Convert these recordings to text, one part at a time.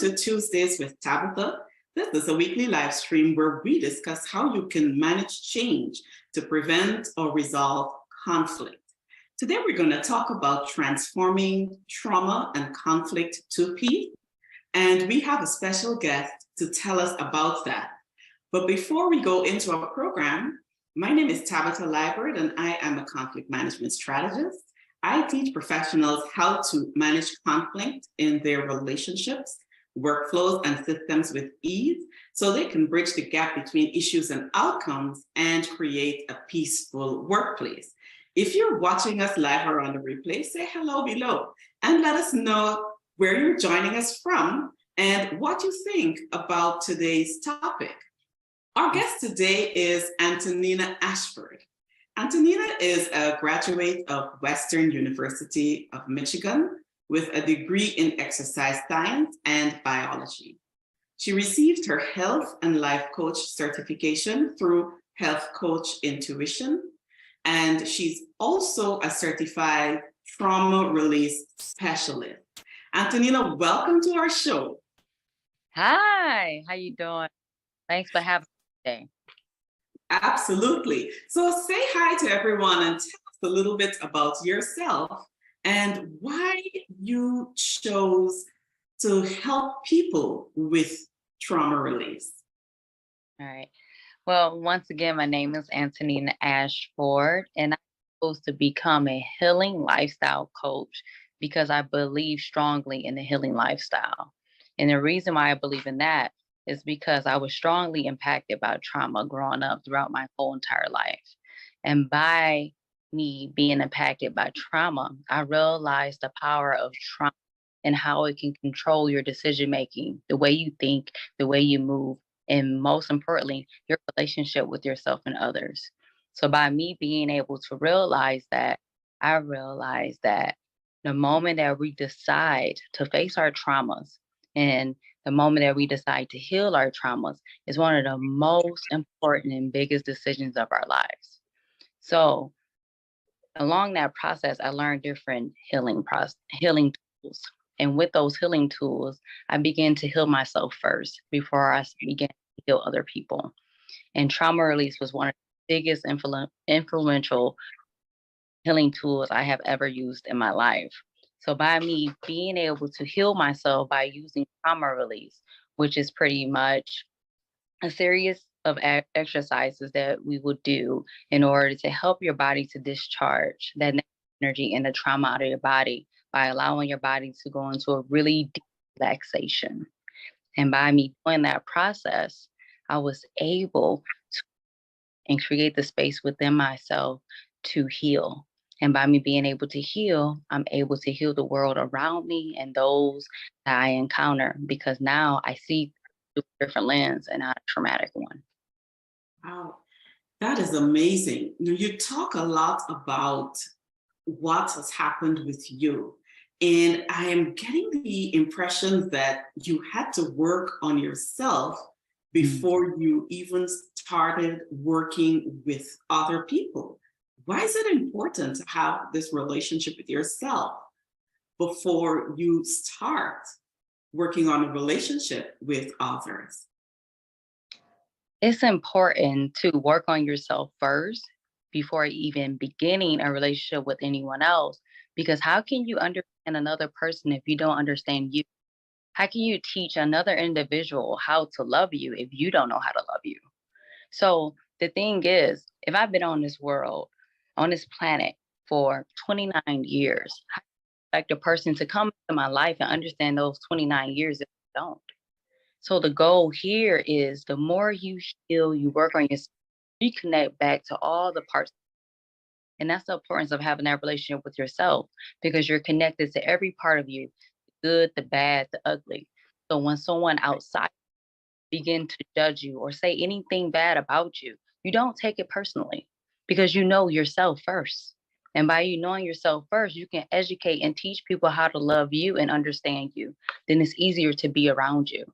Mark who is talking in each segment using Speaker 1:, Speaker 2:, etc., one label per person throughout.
Speaker 1: to Tuesdays with Tabitha. This is a weekly live stream where we discuss how you can manage change to prevent or resolve conflict. Today, we're going to talk about transforming trauma and conflict to peace. And we have a special guest to tell us about that. But before we go into our program, my name is Tabitha and I am a conflict management strategist. I teach professionals how to manage conflict in their relationships, workflows, and systems with ease so they can bridge the gap between issues and outcomes and create a peaceful workplace. If you're watching us live or on the replay, say hello below and let us know where you're joining us from and what you think about today's topic. Our guest today is Antonina Ashford. Antonina is a graduate of Western University of Michigan with a degree in exercise science and biology. She received her health and life coach certification through Health Coach Intuition, and she's also a certified trauma release specialist. Antonina, welcome to our show.
Speaker 2: Hi, how you doing? Thanks for having me today.
Speaker 1: Absolutely. So say hi to everyone and tell us a little bit about yourself and why you chose to help people with trauma release.
Speaker 2: All right. Well, once again, my name is Antonina Ashford, and I'm supposed to become a healing lifestyle coach because I believe strongly in the healing lifestyle. And the reason why I believe in that is because I was strongly impacted by trauma growing up throughout my whole entire life. And by me being impacted by trauma, I realized the power of trauma and how it can control your decision making, the way you think, the way you move, and most importantly, your relationship with yourself and others. So by me being able to realize that, I realized that the moment that we decide to face our traumas and the moment that we decide to heal our traumas is one of the most important and biggest decisions of our lives. So along that process, I learned different healing tools. And with those healing tools, I began to heal myself first before I began to heal other people. And trauma release was one of the biggest influential healing tools I have ever used in my life. So by me being able to heal myself by using trauma release, which is pretty much a series of exercises that we would do in order to help your body to discharge that energy and the trauma out of your body by allowing your body to go into a really deep relaxation. And by me doing that process, I was able to and create the space within myself to heal. And by me being able to heal, I'm able to heal the world around me and those that I encounter because now I see through a different lens and not a traumatic one.
Speaker 1: Wow, that is amazing. You talk a lot about what has happened with you. And I am getting the impression that you had to work on yourself before you even started working with other people. Why is it important to have this relationship with yourself before you start working on a relationship with others?
Speaker 2: It's important to work on yourself first before even beginning a relationship with anyone else. Because how can you understand another person if you don't understand you? How can you teach another individual how to love you if you don't know how to love you? So the thing is, if I've been on this world, on this planet for 29 years, I expect a person to come into my life and understand those 29 years if I don't. So the goal here is the more you heal, you work on yourself, reconnect back to all the parts. And that's the importance of having that relationship with yourself because you're connected to every part of you, the good, the bad, the ugly. So when someone outside begin to judge you or say anything bad about you, you don't take it personally because you know yourself first. And by you knowing yourself first, you can educate and teach people how to love you and understand you. Then it's easier to be around you.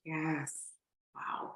Speaker 1: Yes. Wow.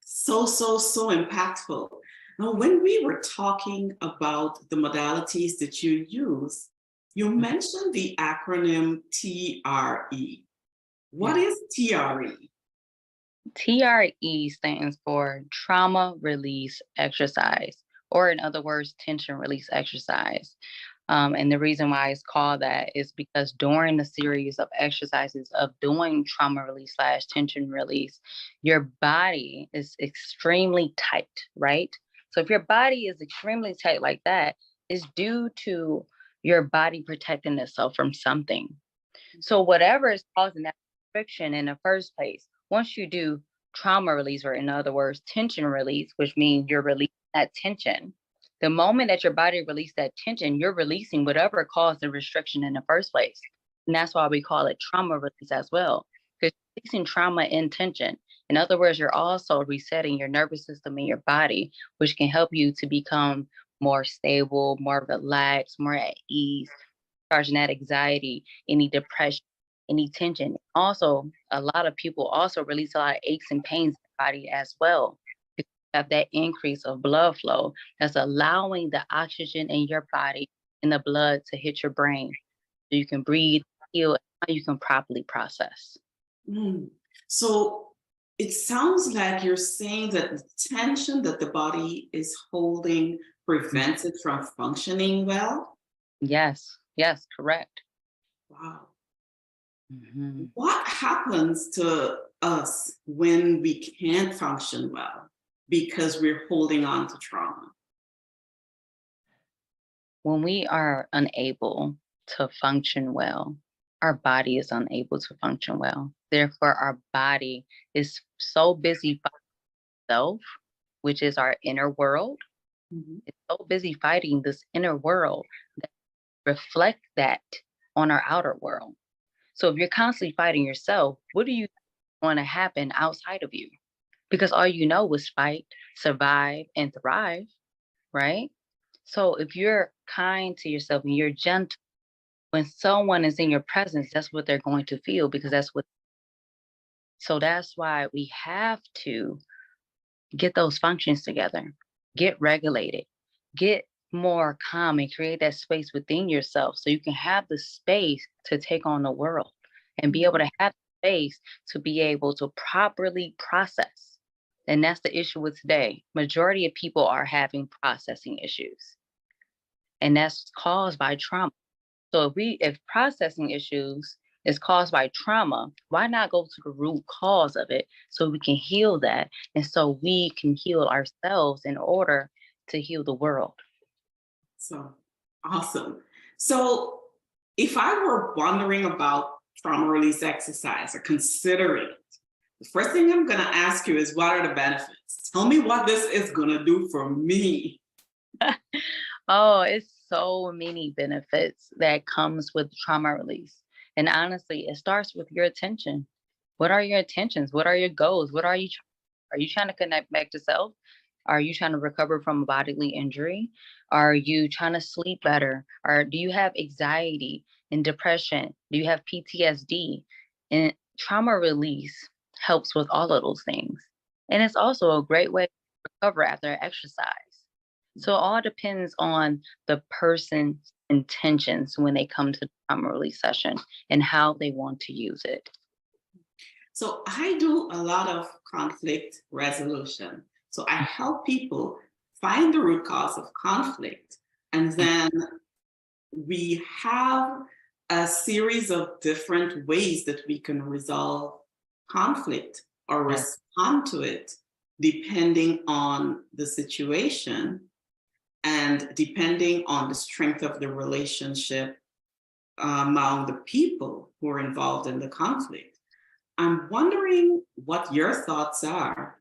Speaker 1: So impactful. Now, when we were talking about the modalities that you use, you mentioned the acronym TRE. What is TRE?
Speaker 2: TRE stands for trauma release exercise, or in other words, tension release exercise. And the reason why it's called that is because during the series of exercises of doing trauma release slash tension release, your body is extremely tight, right? So if your body is extremely tight like that, it's due to your body protecting itself from something. So whatever is causing that friction in the first place, once you do trauma release, or in other words, tension release, which means you're releasing that tension, the moment that your body releases that tension, you're releasing whatever caused the restriction in the first place. And that's why we call it trauma release as well. Because releasing trauma and tension. In other words, you're also resetting your nervous system and your body, which can help you to become more stable, more relaxed, more at ease, charging that anxiety, any depression, any tension. Also, a lot of people also release a lot of aches and pains in the body as well. You have that increase of blood flow that's allowing the oxygen in your body and the blood to hit your brain so you can breathe, heal, and you can properly process.
Speaker 1: Mm. So it sounds like you're saying that the tension that the body is holding prevents it from functioning well.
Speaker 2: Yes, yes, correct.
Speaker 1: Wow.
Speaker 2: Mm-hmm.
Speaker 1: What happens to us when we can't function well because we're holding on to trauma?
Speaker 2: When we are unable to function well, our body is unable to function well. Therefore, our body is so busy fighting itself, which is our inner world.
Speaker 1: Mhm.
Speaker 2: It's so busy fighting this inner world that reflect that on our outer world. So if you're constantly fighting yourself, what do you want to happen outside of you? Because all you know is fight, survive, and thrive, right? So if you're kind to yourself and you're gentle, when someone is in your presence, that's what they're going to feel because that's what. So that's why we have to get those functions together, get regulated, get more calm, and create that space within yourself so you can have the space to take on the world and be able to have space to be able to properly process. And that's the issue with today. Majority of people are having processing issues, and that's caused by trauma. So if processing issues is caused by trauma, why not go to the root cause of it so we can heal that and so we can heal ourselves in order to heal the world?
Speaker 1: So awesome. So if I were wondering about trauma release exercise or considering it, the first thing I'm going to ask you is what are the benefits? Tell me what this is going to do for me.
Speaker 2: Oh, it's so many benefits that comes with trauma release. And honestly, it starts with your attention. What are your intentions? What are your goals? Are you trying to connect back to self? Are you trying to recover from a bodily injury? Are you trying to sleep better? Or do you have anxiety and depression? Do you have PTSD? And trauma release helps with all of those things. And it's also a great way to recover after exercise. So it all depends on the person's intentions when they come to the trauma release session and how they want to use it.
Speaker 1: So I do a lot of conflict resolution. So I help people find the root cause of conflict. And then we have a series of different ways that we can resolve conflict or
Speaker 2: Yes.
Speaker 1: respond to it, depending on the situation and depending on the strength of the relationship among the people who are involved in the conflict. I'm wondering what your thoughts are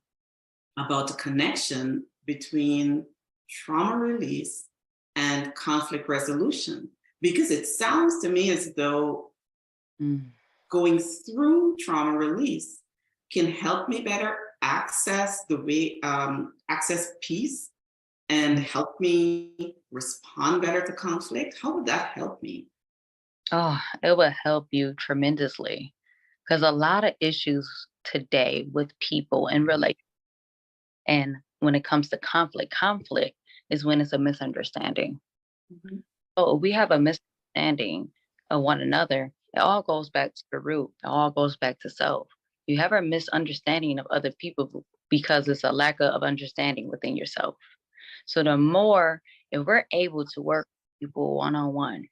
Speaker 1: about the connection between trauma release and conflict resolution, because it sounds to me as though
Speaker 2: Mm.
Speaker 1: going through trauma release can help me better access the way access peace and help me respond better to conflict. How would that help me?
Speaker 2: Oh, it will help you tremendously because a lot of issues today with people and and when it comes to conflict is when it's a misunderstanding.
Speaker 1: Mhm.
Speaker 2: So if we have a misunderstanding of one another, It all goes back to the root. It all goes back to self. You have a misunderstanding of other people because it's a lack of understanding within yourself. So the more, if we're able to work with people one on one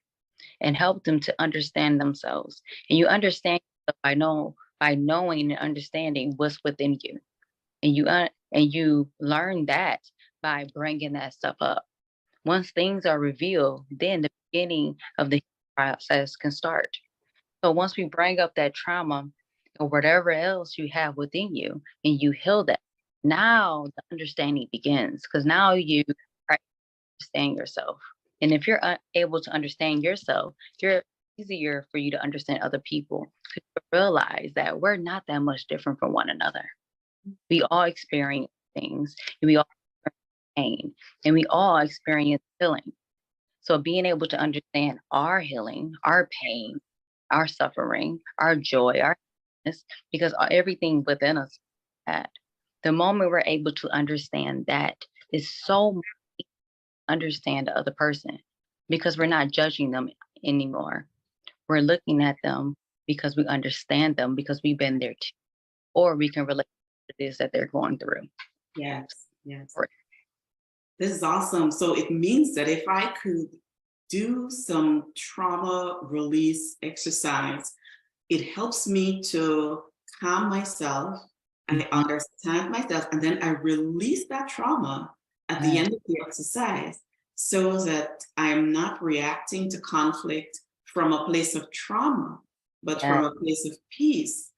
Speaker 2: and help them to understand themselves, and you understand yourself by knowing and understanding what's within you, and you learn that by bringing that stuff up. Once things are revealed, then the beginning of the process can start. So once we bring up that trauma or whatever else you have within you and you heal that, now the understanding begins because now you understand yourself. And if you're able to understand yourself, you're easier for you to understand other people. To realize that we're not that much different from one another. We all experience things, and we all experience pain, and we all experience healing. So being able to understand our healing, our pain, our suffering, our joy, our happiness, because everything within us is that. The moment we're able to understand that is so much to understand the other person because we're not judging them anymore. We're looking at them because we understand them because we've been there too, or we can relate to what it is that they're going through.
Speaker 1: Yes, yes. This is awesome. So it means that if I could do some trauma release exercise, it helps me to calm myself. I understand myself, and then I release that trauma at the end of the exercise so that I am not reacting to conflict from a place of trauma, but from a place of peace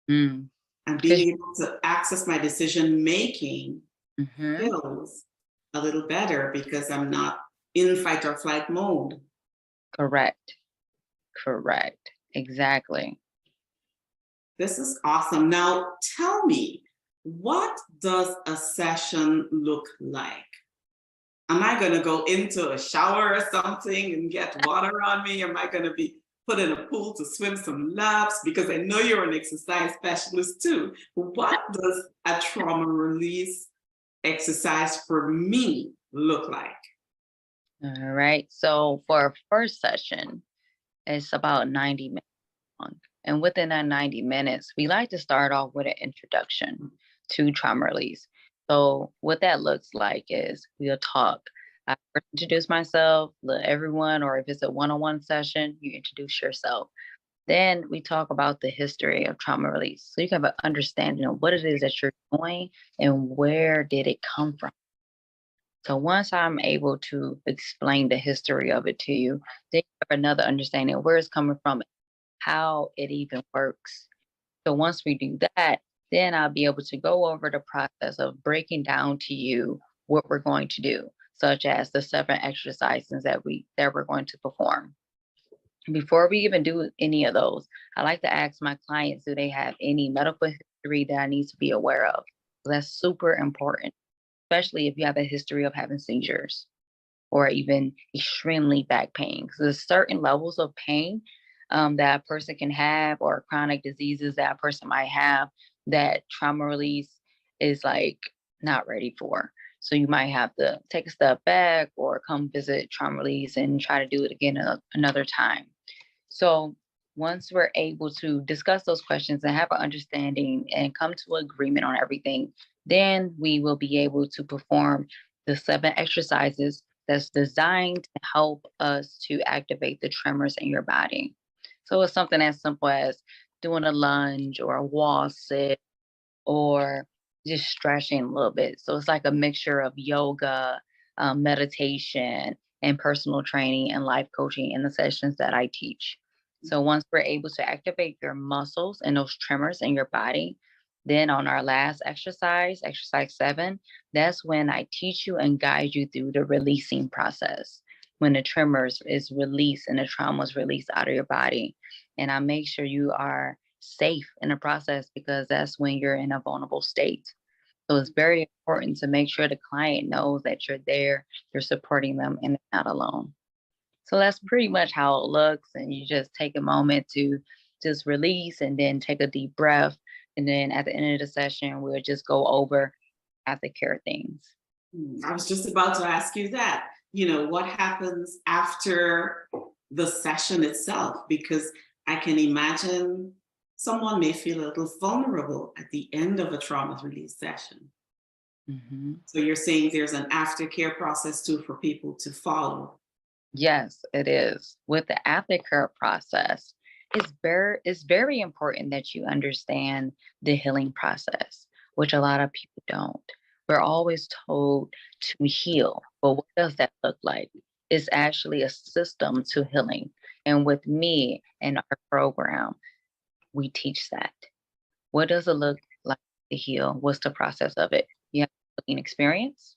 Speaker 2: Mm.
Speaker 1: and being able to access my decision making
Speaker 2: Mhm.
Speaker 1: skills a little better because I'm not in fight or flight mode.
Speaker 2: Correct. Correct. Exactly.
Speaker 1: This is awesome. Now, tell me, what does a session look like? Am I going to go into a shower or something and get water on me? Am I going to be put in a pool to swim some laps? Because I know you're an exercise specialist too. What does a trauma release exercise for me look like?
Speaker 2: All right. So for our first session, it's about 90 minutes long. And within that 90 minutes, we like to start off with an introduction to trauma release. So what that looks like is we'll talk. I first introduce myself, let everyone, or if it's a one-on-one session, you introduce yourself. Then we talk about the history of trauma release. So you can have an understanding of what it is that you're doing and where did it come from. So once I'm able to explain the history of it to you, then you have another understanding of where it's coming from, how it even works. So once we do that, then I'll be able to go over the process of breaking down to you what we're going to do, such as the 7 exercises that we're going to perform. Before we even do any of those, I like to ask my clients, do they have any medical history that I need to be aware of? That's super important, especially if you have a history of having seizures or even extremely back pain. Because there's certain levels of pain that a person can have, or chronic diseases that a person might have, that trauma release is like not ready for. So you might have to take a step back or come visit trauma release and try to do it again another time. So once we're able to discuss those questions and have an understanding and come to agreement on everything, then we will be able to perform the 7 exercises that's designed to help us to activate the tremors in your body. So it's something as simple as doing a lunge or a wall sit or just stretching a little bit. So it's like a mixture of yoga, meditation, and personal training and life coaching in the sessions that I teach. So once we're able to activate your muscles and those tremors in your body, then on our last exercise, exercise 7, that's when I teach you and guide you through the releasing process. When the tremors is released and the trauma is released out of your body. And I make sure you are safe in the process because that's when you're in a vulnerable state. So it's very important to make sure the client knows that you're there, you're supporting them, and they're not alone. So that's pretty much how it looks. And you just take a moment to just release and then take a deep breath. And then at the end of the session, we'll just go over aftercare things.
Speaker 1: I was just about to ask you that. You know, what happens after the session itself? Because I can imagine someone may feel a little vulnerable at the end of a trauma release session.
Speaker 2: Mhm.
Speaker 1: So you're saying there's an aftercare process too for people to follow.
Speaker 2: Yes, it is. With the aftercare process, it's very important that you understand the healing process, which a lot of people don't. We're always told to heal, but what does that look like? It's actually a system to healing. And with me and our program, we teach that. What does it look like to heal? What's the process of it? You have a healing experience.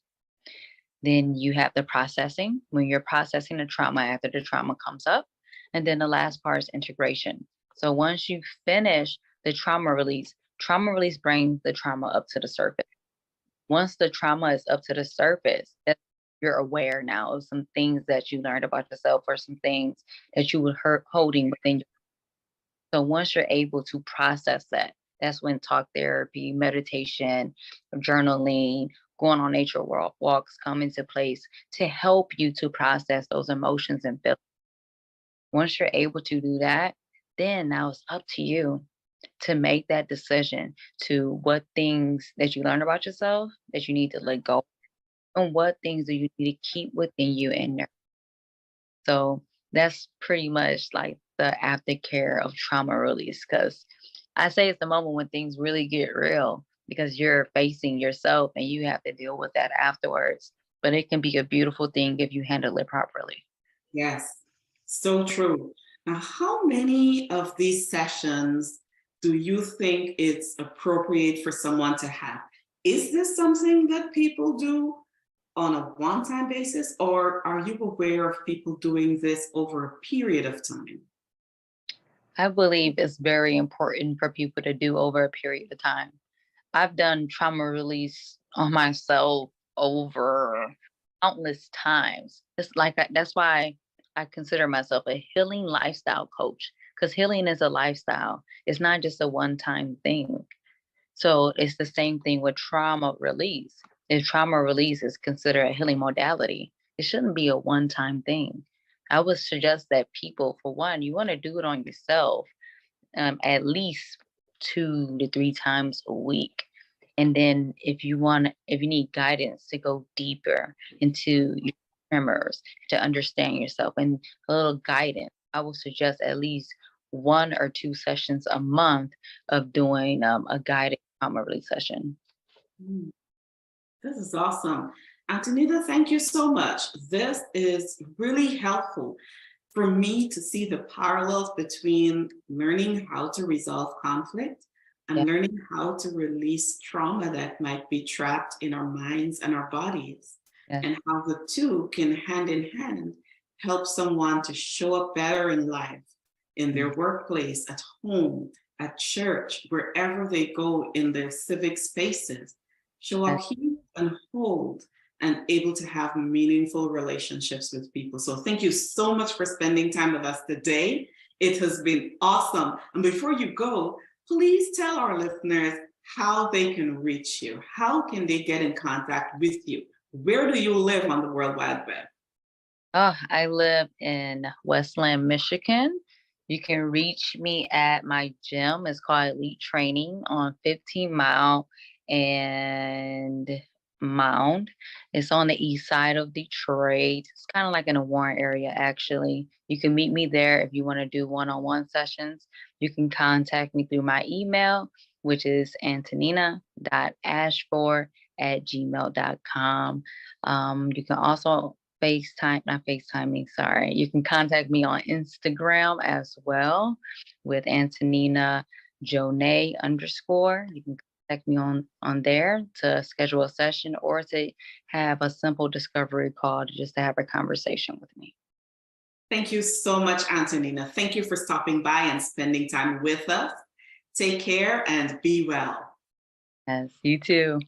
Speaker 2: Then you have the processing when you're processing the trauma after the trauma comes up. And then the last part is integration. So once you finish the trauma release brings the trauma up to the surface. Once the trauma is up to the surface, you're aware now of some things that you learned about yourself or some things that you were holding within you. So once you're able to process that, that's when talk therapy, meditation, journaling, going on nature walks come into place to help you to process those emotions and feel. Once you're able to do that, then now it's up to you to make that decision to what things that you learn about yourself that you need to let go and what things do you need to keep within you and nurture. So that's pretty much like the aftercare of trauma release. Because I say it's the moment when things really get real because you're facing yourself and you have to deal with that afterwards. But it can be a beautiful thing if you handle it properly.
Speaker 1: Yes, so true. Now, how many of these sessions do you think it's appropriate for someone to have? Is this something that people do on a one-time basis, or are you aware of people doing this over a period of time?
Speaker 2: I believe it's very important for people to do over a period of time. I've done trauma release on myself over countless times. That's why I consider myself a healing lifestyle coach because healing is a lifestyle. It's not just a one-time thing. So it's the same thing with trauma release. If trauma release is considered a healing modality, it shouldn't be a one-time thing. I would suggest that people, for one, you want to do it on yourself at least 2 to 3 times a week. And then if you need guidance to go deeper into your tremors, to understand yourself and a little guidance, I would suggest at least 1 or 2 sessions a month of doing a guided trauma release session.
Speaker 1: Mm, this is awesome. Antonina, thank you so much. This is really helpful for me to see the parallels between learning how to resolve conflict
Speaker 2: Yeah.
Speaker 1: and learning how to release trauma that might be trapped in our minds and our bodies,
Speaker 2: Yes.
Speaker 1: and how the two can hand in hand help someone to show up better in life, in their
Speaker 2: Mm.
Speaker 1: workplace, at home, at church, wherever they go in their civic spaces, show
Speaker 2: Yes.
Speaker 1: up healed and whole and able to have meaningful relationships with people. So thank you so much for spending time with us today. It has been awesome. And before you go, please tell our listeners how they can reach you. How can they get in contact with you? Where do you live on the World Wide Web?
Speaker 2: Oh, I live in Westland, Michigan. You can reach me at my gym. It's called Elite Training on 15 Mile and Mound. It's on the east side of Detroit. It's kind of like in a Warren area, actually. You can meet me there if you want to do one-on-one sessions. You can contact me through my email, which is antonina.ashford@gmail.com. You can also not FaceTiming, sorry. You can contact me on Instagram as well with Antonina Jonay _. You can contact me on there to schedule a session or to have a simple discovery call to just to have a conversation with me.
Speaker 1: Thank you so much, Antonina. Thank you for stopping by and spending time with us. Take care and be well.
Speaker 2: Yes, you too.